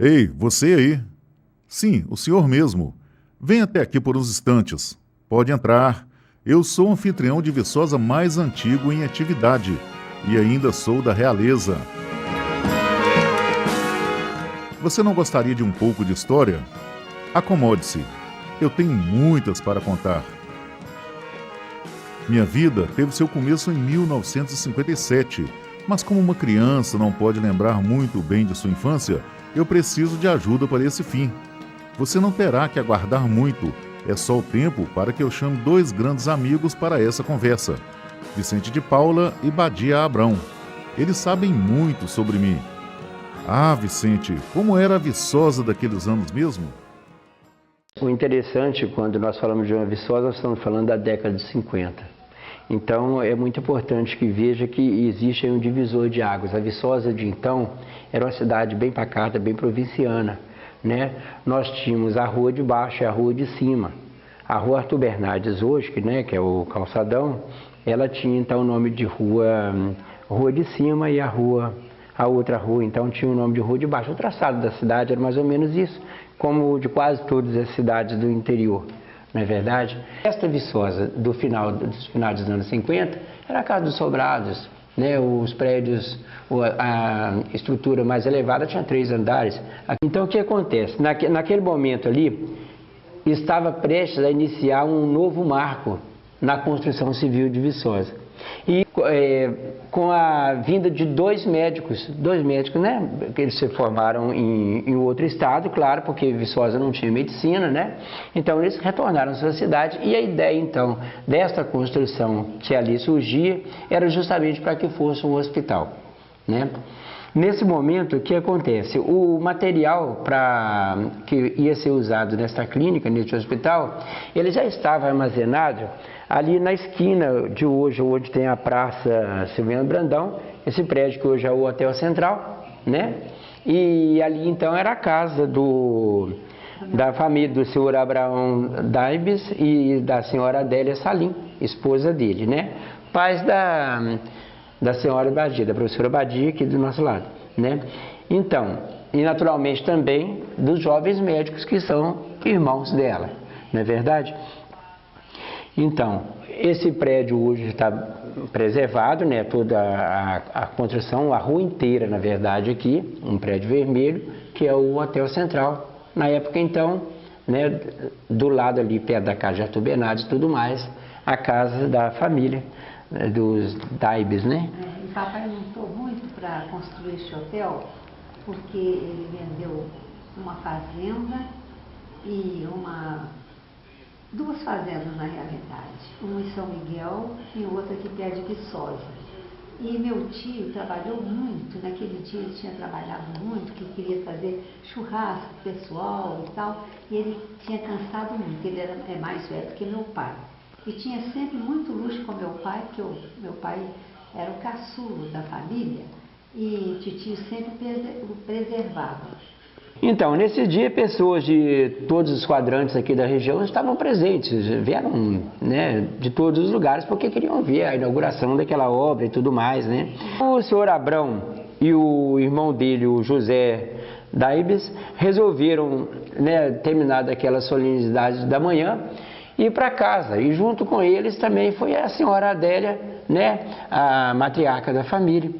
Ei, você aí? Sim, o senhor mesmo. Venha até aqui por uns instantes. Pode entrar. Eu sou o anfitrião de Viçosa mais antigo em atividade e ainda sou da realeza. Você não gostaria de um pouco de história? Acomode-se. Eu tenho muitas para contar. Minha vida teve seu começo em 1957, mas como uma criança não pode lembrar muito bem de sua infância, eu preciso de ajuda para esse fim. Você não terá que aguardar muito, é só o tempo para que eu chame dois grandes amigos para essa conversa, Vicente de Paula e Badia Abrão. Eles sabem muito sobre mim. Ah, Vicente, como era a Viçosa daqueles anos mesmo? O interessante, quando nós falamos de uma Viçosa, nós estamos falando da década de 50. Então, é muito importante que veja que existe aí um divisor de águas. A Viçosa de então era uma cidade bem pacata, bem provinciana, né? Nós tínhamos a rua de baixo e a rua de cima. A rua Arthur Bernardes hoje, que é o calçadão, ela tinha então o nome de rua de cima e a outra rua então tinha o nome de rua de baixo. O traçado da cidade era mais ou menos isso, como de quase todas as cidades do interior, não é verdade? Esta Viçosa dos finais dos anos 50 era a Casa dos Sobrados, né? Os prédios, a estrutura mais elevada tinha 3 andares. Então o que acontece? Naquele momento ali, estava prestes a iniciar um novo marco na construção civil de Viçosa. E com a vinda de dois médicos, né, que eles se formaram em outro estado, claro, porque Viçosa não tinha medicina, né? Então eles retornaram à sua cidade e a ideia então desta construção que ali surgia era justamente para que fosse um hospital, né? Nesse momento, o que acontece? O material que ia ser usado nesta clínica, neste hospital, ele já estava armazenado ali na esquina de hoje, onde tem a Praça Silvino Brandão, esse prédio que hoje é o Hotel Central, né? E ali então era a casa da família do senhor Abraão Daibes e da senhora Adélia Salim, esposa dele, né? Pais da senhora Badia, da professora Badia, aqui do nosso lado, né? Então, e naturalmente também dos jovens médicos que são irmãos dela, não é verdade? Então, esse prédio hoje está preservado, né? Toda a construção, a rua inteira, na verdade, aqui, um prédio vermelho, que é o Hotel Central. Na época, então, né, do lado ali, perto da casa de Arthur Bernardes e tudo mais, a casa da família, dos Daibes, né? O papai lutou muito para construir esse hotel, porque ele vendeu uma fazenda e duas fazendas na realidade, uma em São Miguel e outra aqui perto de Viçosa. E meu tio trabalhou muito, naquele dia ele tinha trabalhado muito, que queria fazer churrasco pessoal e tal, e ele tinha cansado muito, ele é mais velho que meu pai. E tinha sempre muito luxo com meu pai, porque meu pai era o caçulo da família e titio sempre o preservava. Então, nesse dia, pessoas de todos os quadrantes aqui da região estavam presentes, vieram, né, de todos os lugares porque queriam ver a inauguração daquela obra e tudo mais, né? O senhor Abrão e o irmão dele, o José Daibes, resolveram, né, terminar daquela solenidade da manhã, ir para casa, e junto com eles também foi a senhora Adélia, né, a matriarca da família.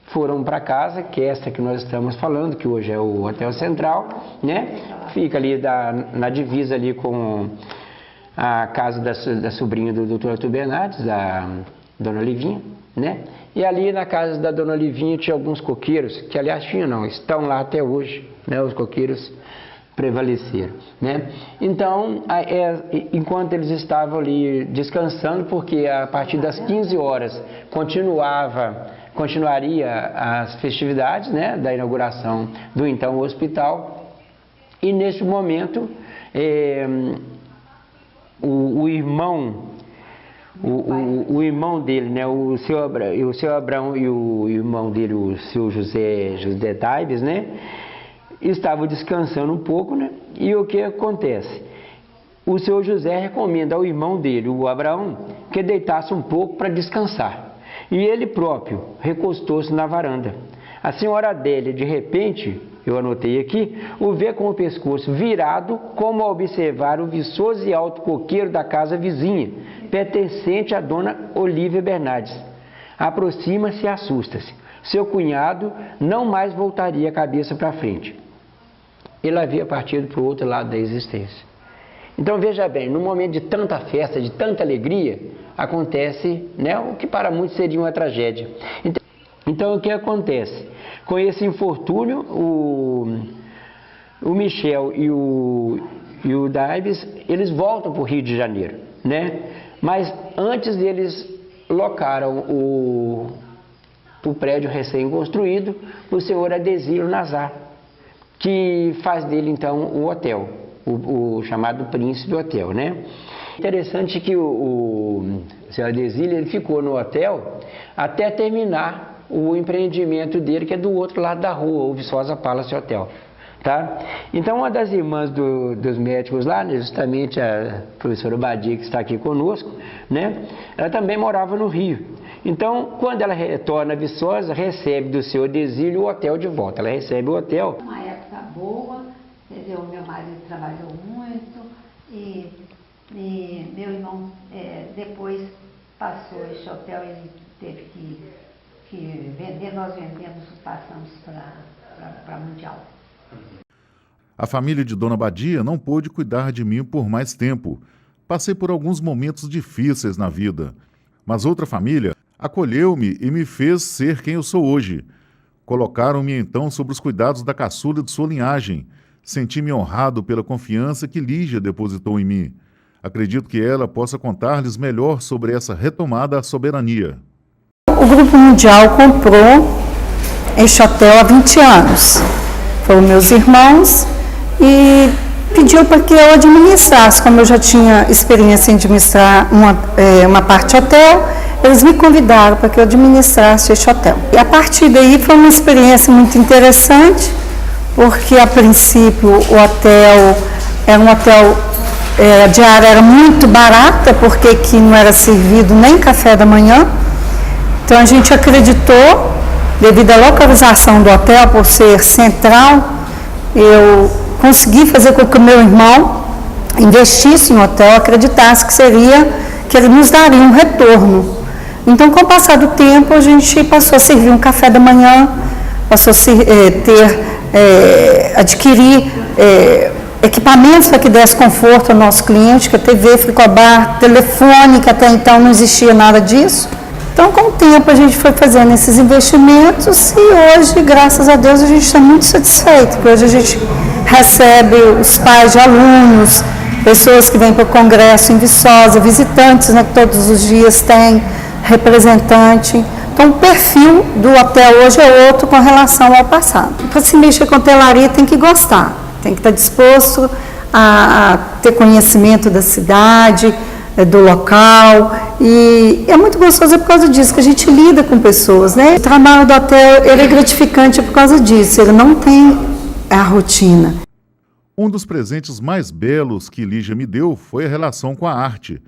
Foram para casa, que é essa que nós estamos falando, que hoje é o Hotel Central, né, fica ali na divisa ali com a casa da sobrinha do Dr. Arthur Bernardes, da Dona Livinha, né, e ali na casa da Dona Livinha tinha alguns coqueiros, que aliás tinham não, estão lá até hoje, né, os coqueiros prevaleceram, né? Então, enquanto eles estavam ali descansando, porque a partir das 15 horas continuaria as festividades, né, da inauguração do então hospital, e neste momento o irmão dele, né, o seu Abrão e o irmão dele, o seu José Daibes, né, estavam descansando um pouco, né? E o que acontece? O senhor José recomenda ao irmão dele, o Abraão, que deitasse um pouco para descansar. E ele próprio recostou-se na varanda. A senhora Adélia, de repente, eu anotei aqui, o vê com o pescoço virado, como a observar o viçoso e alto coqueiro da casa vizinha, pertencente à dona Olívia Bernardes. Aproxima-se e assusta-se. Seu cunhado não mais voltaria a cabeça para frente. Ele havia partido para o outro lado da existência. Então veja bem, num momento de tanta festa, de tanta alegria, acontece, né, o que para muitos seria uma tragédia. Então o que acontece? Com esse infortúnio, o Michel e o Daibes, eles voltam para o Rio de Janeiro, né? Mas antes deles locaram o prédio recém-construído o senhor Adesílio Nazar, que faz dele então o hotel, o chamado Príncipe Hotel, né? Interessante que o senhor Adesílio, ele ficou no hotel até terminar o empreendimento dele, que é do outro lado da rua, o Viçosa Palace Hotel, tá? Então, uma das irmãs dos médicos lá, né, justamente a professora Badia, que está aqui conosco, né, ela também morava no Rio. Então, quando ela retorna a Viçosa, recebe do seu Adesílio o hotel de volta. Ela recebe o hotel. Uma época boa, entendeu? Meu marido trabalhou muito e meu irmão depois passou esse hotel, ele teve que vender, nós vendemos, passamos para Mundial. A família de Dona Badia não pôde cuidar de mim por mais tempo. Passei por alguns momentos difíceis na vida, mas outra família acolheu-me e me fez ser quem eu sou hoje. Colocaram-me então sobre os cuidados da caçula de sua linhagem. Senti-me honrado pela confiança que Lígia depositou em mim. Acredito que ela possa contar-lhes melhor sobre essa retomada à soberania. O Grupo Mundial comprou este hotel há 20 anos. Foram meus irmãos e pediu para que eu administrasse. Como eu já tinha experiência em administrar uma parte hotel, eles me convidaram para que eu administrasse este hotel. E a partir daí foi uma experiência muito interessante, porque a princípio o hotel era um hotel, a diária era muito barata, porque aqui não era servido nem café da manhã. Então a gente acreditou, devido à localização do hotel, por ser central, eu consegui fazer com que o meu irmão investisse em hotel, acreditasse que ele nos daria um retorno. Então, com o passar do tempo, a gente passou a servir um café da manhã, passou a adquirir equipamentos para que desse conforto ao nosso cliente, que a TV, frigobar, telefone, que até então não existia nada disso. Então, com o tempo, a gente foi fazendo esses investimentos e hoje, graças a Deus, a gente está muito satisfeito, porque hoje a gente recebe os pais de alunos, pessoas que vêm para o congresso em Viçosa, visitantes, né, que todos os dias tem representante. Então, o perfil do hotel hoje é outro com relação ao passado. Para se mexer com hotelaria, tem que gostar, tem que estar disposto a ter conhecimento da cidade, do local, e é muito gostoso por causa disso, que a gente lida com pessoas, né? O trabalho do hotel, ele é gratificante por causa disso, ele não tem a rotina. Um dos presentes mais belos que Lígia me deu foi a relação com a arte.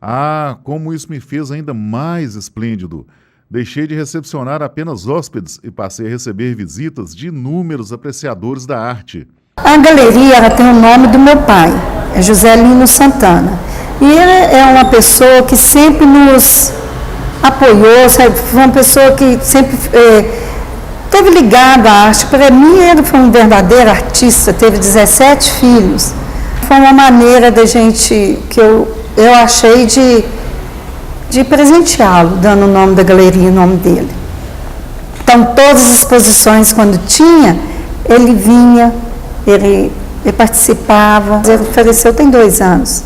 Ah, como isso me fez ainda mais esplêndido! Deixei de recepcionar apenas hóspedes e passei a receber visitas de inúmeros apreciadores da arte. A galeria, ela tem o nome do meu pai, é José Lino Santana. E ele é uma pessoa que sempre nos apoiou, sabe? Foi uma pessoa que sempre esteve ligada à arte. Para mim, ele foi um verdadeiro artista, teve 17 filhos. Foi uma maneira da gente, que eu achei de presenteá-lo, dando o nome da galeria, o nome dele. Então, todas as exposições, quando tinha, ele vinha, ele participava. Ele faleceu tem 2 anos.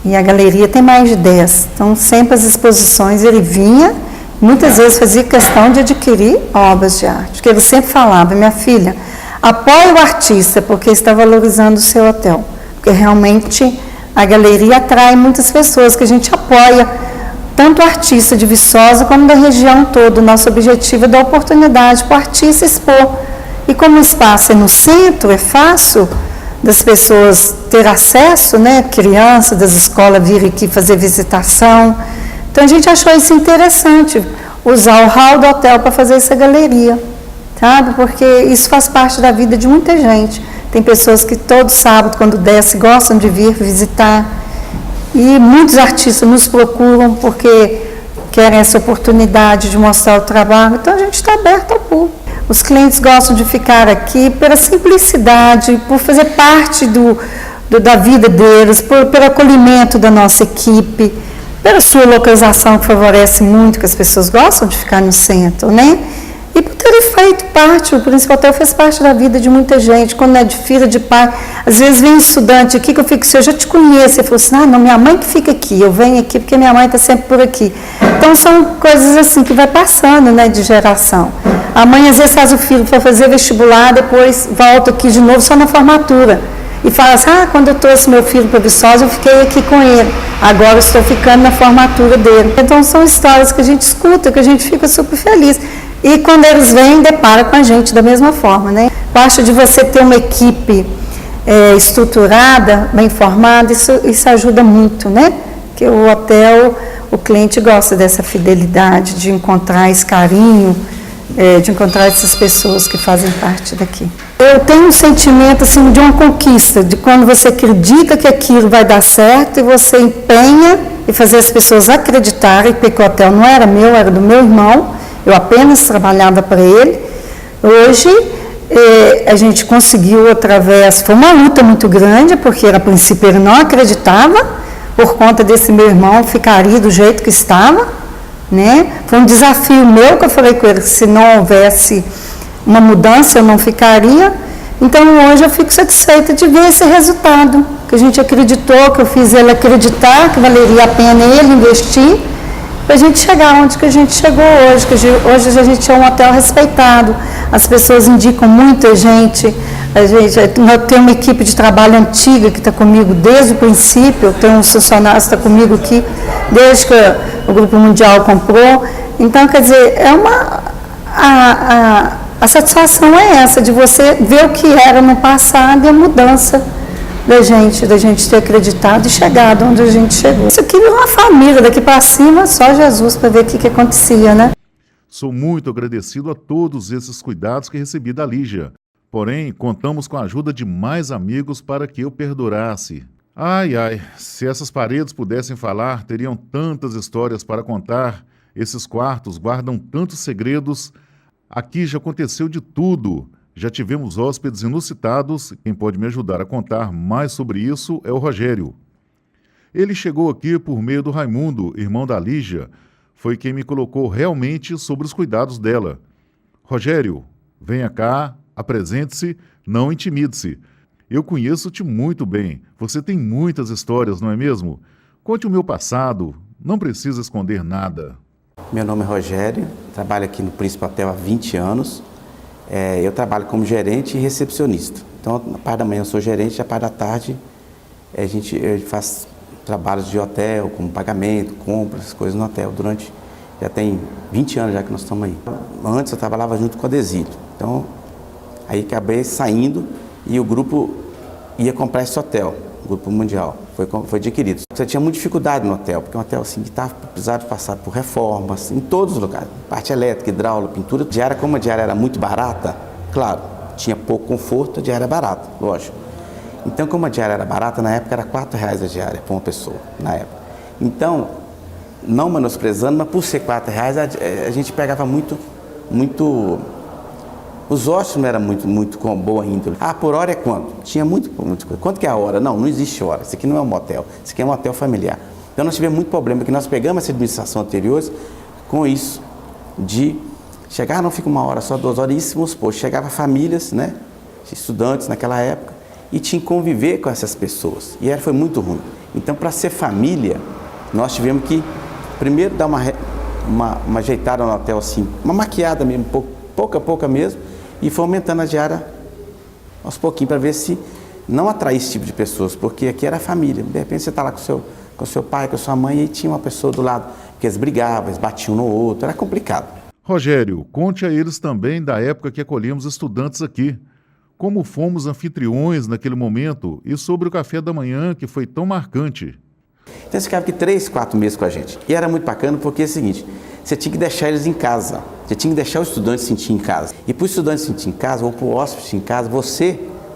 E a galeria tem mais de 10. Então, sempre as exposições, ele vinha, muitas vezes fazia questão de adquirir obras de arte. Porque ele sempre falava, minha filha, apoie o artista, porque está valorizando o seu hotel. Porque realmente a galeria atrai muitas pessoas, que a gente apoia, tanto o artista de Viçosa como da região toda. O nosso objetivo é dar oportunidade para o artista expor. E como o espaço é no centro, é fácil das pessoas ter acesso, né, crianças das escolas virem aqui fazer visitação. Então a gente achou isso interessante, usar o hall do hotel para fazer essa galeria, sabe? Porque isso faz parte da vida de muita gente. Tem pessoas que todo sábado, quando desce, gostam de vir visitar. E muitos artistas nos procuram porque querem essa oportunidade de mostrar o trabalho. Então, a gente está aberto ao público. Os clientes gostam de ficar aqui pela simplicidade, por fazer parte da vida deles, pelo acolhimento da nossa equipe, pela sua localização que favorece muito, que as pessoas gostam de ficar no centro, né? E por ter feito parte, o Príncipe Hotel fez parte da vida de muita gente. Quando é de filha de pai, às vezes vem um estudante aqui que eu fico assim, eu já te conheço, e falou assim, não, minha mãe que fica aqui, eu venho aqui porque minha mãe está sempre por aqui. Então são coisas assim que vai passando, né, de geração. A mãe às vezes faz o filho para fazer vestibular, depois volta aqui de novo só na formatura. E fala assim, quando eu trouxe meu filho para Viçosa, eu fiquei aqui com ele. Agora eu estou ficando na formatura dele. Então são histórias que a gente escuta, que a gente fica super feliz. E quando eles vêm, depara com a gente da mesma forma, né? Eu acho de você ter uma equipe estruturada, bem formada, isso ajuda muito, né? Porque o hotel, o cliente gosta dessa fidelidade, de encontrar esse carinho, de encontrar essas pessoas que fazem parte daqui. Eu tenho um sentimento assim, de uma conquista, de quando você acredita que aquilo vai dar certo e você empenha e fazer as pessoas acreditarem, porque o hotel não era meu, era do meu irmão, eu apenas trabalhava para ele. Hoje, a gente conseguiu através, foi uma luta muito grande, porque a princípio ele não acreditava, por conta desse meu irmão, ficaria do jeito que estava, né? Foi um desafio meu, que eu falei com ele, que se não houvesse uma mudança, eu não ficaria. Então, hoje eu fico satisfeita de ver esse resultado, que a gente acreditou, que eu fiz ele acreditar, que valeria a pena ele investir, para a gente chegar onde que a gente chegou hoje, que hoje a gente é um hotel respeitado, as pessoas indicam muita gente, eu tenho uma equipe de trabalho antiga que está comigo desde o princípio, eu tenho uns funcionários que estão comigo aqui desde que o Grupo Mundial comprou. Então, quer dizer, a satisfação é essa, de você ver o que era no passado e a mudança da gente ter acreditado e chegado onde a gente chegou. Isso aqui é uma família, daqui para cima, só Jesus para ver o que acontecia, né? Sou muito agradecido a todos esses cuidados que recebi da Lígia. Porém, contamos com a ajuda de mais amigos para que eu perdurasse. Ai, se essas paredes pudessem falar, teriam tantas histórias para contar. Esses quartos guardam tantos segredos. Aqui já aconteceu de tudo. Já tivemos hóspedes inusitados. Quem pode me ajudar a contar mais sobre isso é o Rogério. Ele chegou aqui por meio do Raimundo, irmão da Lígia. Foi quem me colocou realmente sobre os cuidados dela. Rogério, venha cá, apresente-se, não intimide-se. Eu conheço-te muito bem. Você tem muitas histórias, não é mesmo? Conte o meu passado. Não precisa esconder nada. Meu nome é Rogério, trabalho aqui no Príncipe Hotel há 20 anos. Eu trabalho como gerente e recepcionista. Então, na parte da manhã eu sou gerente, na parte da tarde a gente faz trabalhos de hotel, como pagamento, compras, coisas no hotel. Já tem 20 anos já que nós estamos aí. Antes eu trabalhava junto com a Desílio. Então, aí acabei saindo e o grupo ia comprar esse hotel, o Grupo Mundial, foi adquirido. Você tinha muita dificuldade no hotel, porque é um hotel assim, que precisava passar por reformas, em todos os lugares. Parte elétrica, hidráulica, pintura. Diária, como a diária era muito barata, claro, tinha pouco conforto, a diária era barata, lógico. Então, como a diária era barata, na época era R$4 a diária para uma pessoa, na época. Então, não menosprezando, mas por ser R$4, a gente pegava muito. Os hóspedes não eram muito com boa índole. Por hora é quanto? Tinha muito coisa. Quanto que é a hora? Não existe hora. Isso aqui não é um motel. Isso aqui é um hotel familiar. Então nós tivemos muito problema, porque nós pegamos essa administração anterior com isso, de chegar, não fica uma hora, só 2 horas. Isso, vamos supor, chegava famílias, né? Estudantes naquela época, e tinha que conviver com essas pessoas. E foi muito ruim. Então, para ser família, nós tivemos que primeiro dar uma ajeitada no hotel, assim, uma maquiada mesmo, pouca mesmo, e foi aumentando a diária aos pouquinhos, para ver se não atrair esse tipo de pessoas, porque aqui era família. De repente você está lá com seu pai, com sua mãe, e tinha uma pessoa do lado, que eles brigavam, eles batiam no outro, era complicado. Rogério, conte a eles também da época que acolhemos estudantes aqui. Como fomos anfitriões naquele momento e sobre o café da manhã que foi tão marcante. Então eles ficavam aqui 3, 4 meses com a gente. E era muito bacana porque é o seguinte, você tinha que deixar eles em casa. Você tinha que deixar o estudante sentir em casa. E para o estudante sentir em casa, ou para o hóspede sentir em casa,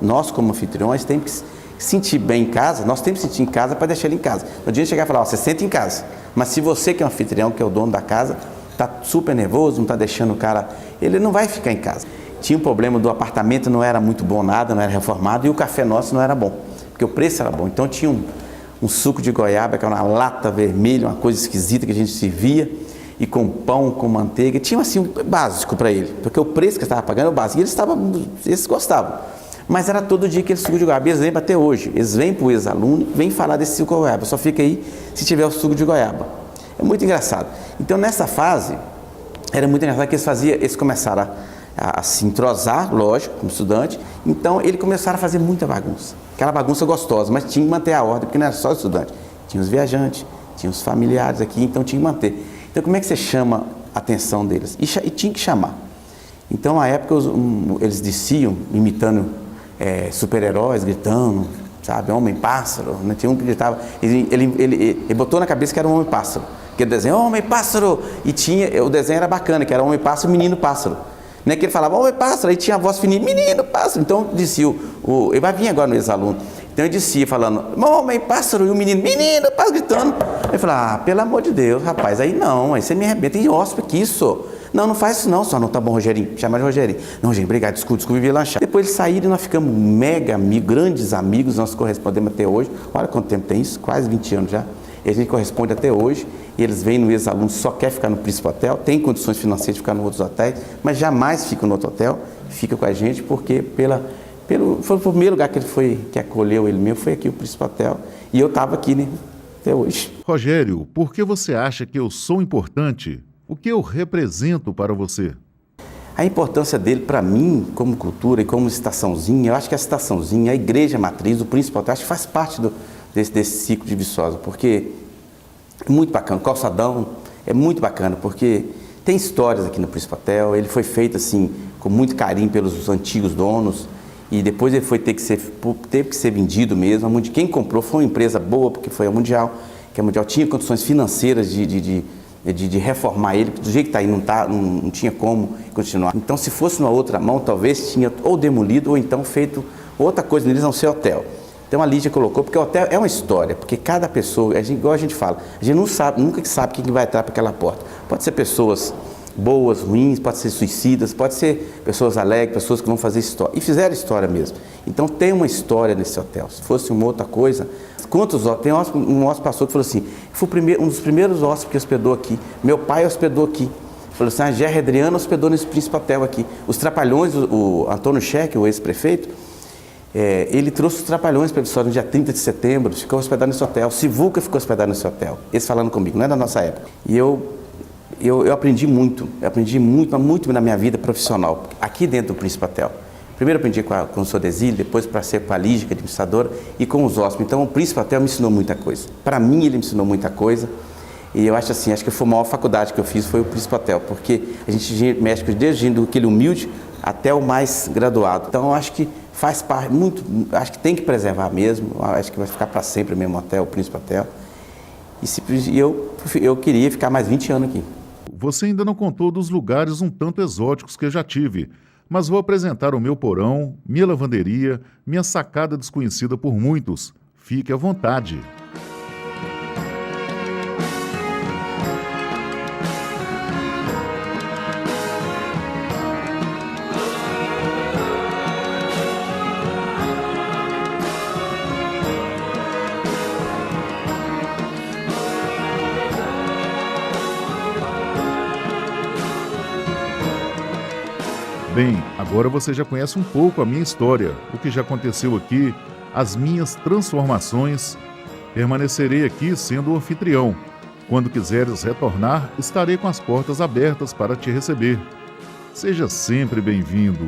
nós como anfitriões, temos que sentir bem em casa, nós temos que sentir em casa para deixar ele em casa. No dia de chegar e falar, você senta em casa. Mas se você que é um anfitrião, que é o dono da casa, está super nervoso, não está deixando o cara, ele não vai ficar em casa. Tinha um problema do apartamento, não era muito bom nada, não era reformado, e o café nosso não era bom, porque o preço era bom. Então tinha um suco de goiaba, que era uma lata vermelha, uma coisa esquisita que a gente servia, e com pão, com manteiga, tinha assim um básico para ele, porque o preço que eu estava pagando é o básico, e eles gostavam. Mas era todo dia aquele suco de goiaba, eles lembram até hoje, eles vêm para o ex-aluno, vêm falar desse suco de goiaba, só fica aí se tiver o suco de goiaba. É muito engraçado. Então nessa fase, era muito engraçado que eles começaram a se entrosar, lógico, como estudante, então eles começaram a fazer muita bagunça, aquela bagunça gostosa, mas tinha que manter a ordem, porque não era só estudante, tinha os viajantes, tinha os familiares aqui, então tinha que manter. Então como é que você chama a atenção deles? E tinha que chamar. Então na época eles desciam, imitando super-heróis, gritando, sabe, homem-pássaro, né? Tinha um que gritava, ele botou na cabeça que era um homem-pássaro, que o desenho, homem-pássaro, e o desenho era bacana, que era homem-pássaro, menino-pássaro. Não é que ele falava, homem-pássaro, aí tinha a voz fininha, menino-pássaro, então dizia, ele vai vir agora no ex-aluno, então eu dizia falando, homem-pássaro, e o menino-pássaro gritando. Eu falava, pelo amor de Deus, rapaz, aí você me arrebenta, tem hóspede aqui, isso. Não faz isso não, só não, tá bom, Rogerinho, chama de Rogerinho. Não, gente, obrigado, desculpa, vi lanchar. Depois eles saíram e nós ficamos mega amigos, grandes amigos, nós correspondemos até hoje. Olha quanto tempo tem isso, quase 20 anos já. E a gente corresponde até hoje, e eles vêm no ex-aluno, só quer ficar no Príncipe Hotel, tem condições financeiras de ficar em outros hotéis, mas jamais fica no outro hotel, fica com a gente, porque foi o primeiro lugar que acolheu ele mesmo, foi aqui o Príncipe Hotel, e eu estava aqui, né, até hoje. Rogério, por que você acha que eu sou importante? O que eu represento para você? A importância dele para mim, como cultura e como estaçãozinha, eu acho que a estaçãozinha, a igreja matriz, o Príncipe Hotel, acho que faz parte desse ciclo de Viçosa, porque é muito bacana, o calçadão é muito bacana, porque tem histórias aqui no Príncipe Hotel, ele foi feito assim, com muito carinho pelos antigos donos, e depois ele teve que ser vendido mesmo. Quem comprou foi uma empresa boa, porque foi a Mundial, que a Mundial tinha condições financeiras de reformar ele, do jeito que está aí, não tinha como continuar. Então, se fosse numa outra mão, talvez tinha ou demolido ou então feito outra coisa neles, não ser hotel. Então a Lídia colocou, porque o hotel é uma história, porque cada pessoa, igual a gente fala, a gente não sabe, nunca sabe quem vai entrar para aquela porta. Pode ser pessoas boas, ruins, pode ser suicidas, pode ser pessoas alegres, pessoas que vão fazer história, e fizeram história mesmo. Então tem uma história nesse hotel. Se fosse uma outra coisa, quantos hóspedes? Tem um hóspede passou que falou assim, foi um dos primeiros hóspedes que hospedou aqui, meu pai hospedou aqui. Falou assim, a Gerry Adriano hospedou nesse Príncipe Hotel aqui. Os Trapalhões, o Antônio Scheck, o ex-prefeito, ele trouxe os Trapalhões para a Viçosa no dia 30 de setembro, ficou hospedado nesse hotel. Sivuca ficou hospedado nesse hotel. Eles falando comigo, não é da nossa época. E eu aprendi muito na minha vida profissional, aqui dentro do Príncipe Hotel. Primeiro aprendi com o Sodesílio, depois para ser com a Lígia, que é administradora, e com os hóspedes. Então o Príncipe Hotel me ensinou muita coisa. Para mim ele me ensinou muita coisa. E eu acho assim, acho que foi a maior faculdade que eu fiz foi o Príncipe Hotel, porque a gente mexe desde aquele humilde até o mais graduado. Então eu acho que faz parte muito, acho que tem que preservar mesmo, acho que vai ficar para sempre o mesmo hotel, o Príncipe Hotel. E eu queria ficar mais 20 anos aqui. Você ainda não contou dos lugares um tanto exóticos que eu já tive, mas vou apresentar o meu porão, minha lavanderia, minha sacada desconhecida por muitos. Fique à vontade. Bem, agora você já conhece um pouco a minha história, o que já aconteceu aqui, as minhas transformações. Permanecerei aqui sendo o anfitrião. Quando quiseres retornar, estarei com as portas abertas para te receber. Seja sempre bem-vindo.